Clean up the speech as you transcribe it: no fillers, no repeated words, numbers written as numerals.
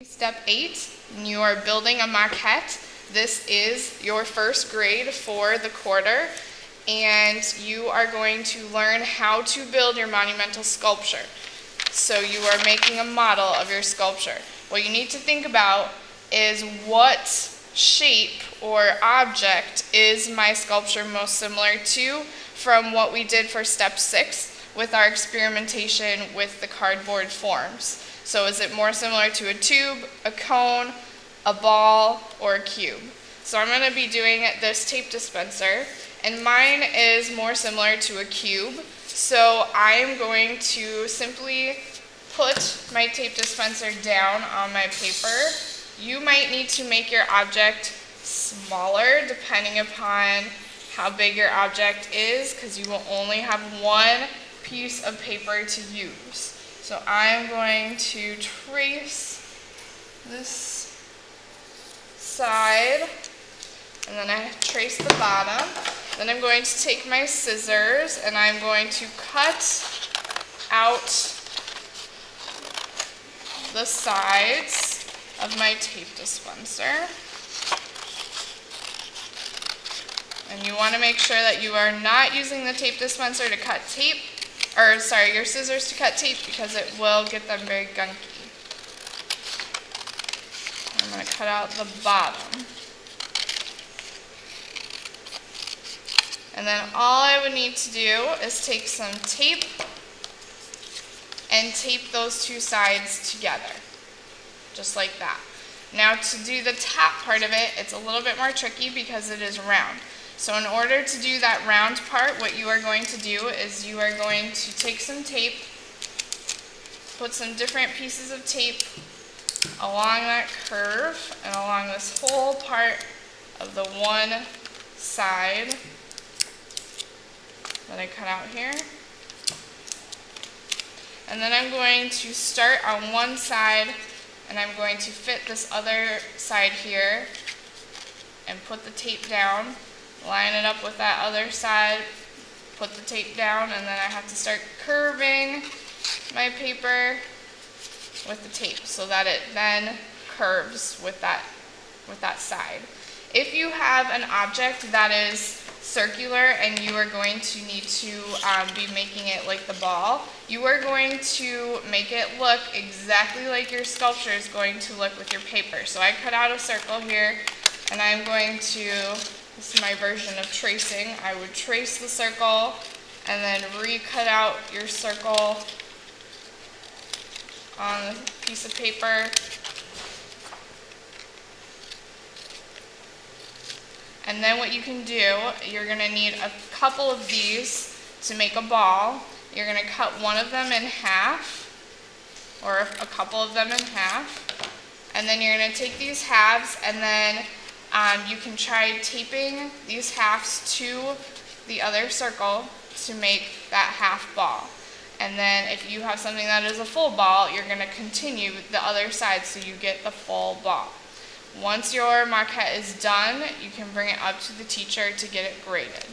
Step 8, you are building a maquette. This is your first grade for the quarter, and you are going to learn how to build your monumental sculpture. So you are making a model of your sculpture. What you need to think about is what shape or object is my sculpture most similar to from what we did for step 6 with our experimentation with the cardboard forms. So is it more similar to a tube, a cone, a ball, or a cube? So I'm going to be doing this tape dispenser, and mine is more similar to a cube. So I am going to simply put my tape dispenser down on my paper. You might need to make your object smaller depending upon how big your object is, because you will only have one piece of paper to use. So I'm going to trace this side, and then I trace the bottom. Then I'm going to take my scissors and I'm going to cut out the sides of my tape dispenser. And you want to make sure that you are not using the tape dispenser to cut tape, your scissors to cut tape, because it will get them very gunky. I'm going to cut out the bottom. And then all I would need to do is take some tape and tape those two sides together, just like that. Now to do the top part of it, it's a little bit more tricky because it is round. So in order to do that round part, what you are going to do is you are going to take some tape, put some different pieces of tape along that curve and along this whole part of the one side that I cut out here. And then I'm going to start on one side, and I'm going to fit this other side here and put the tape down. Line it up with that other side, put the tape down, and then I have to start curving my paper with the tape so that it then curves with that side. If you have an object that is circular and you are going to need to be making it like the ball, you are going to make it look exactly like your sculpture is going to look with your paper. So I cut out a circle here, and I'm going to, this is my version of tracing. I would trace the circle and then re-cut out your circle on a piece of paper. And then what you can do, you're going to need a couple of these to make a ball. You're going to cut one of them in half, or a couple of them in half. And then you're going to take these halves, and then you can try taping these halves to the other circle to make that half ball. And then if you have something that is a full ball, you're going to continue the other side so you get the full ball. Once your maquette is done, you can bring it up to the teacher to get it graded.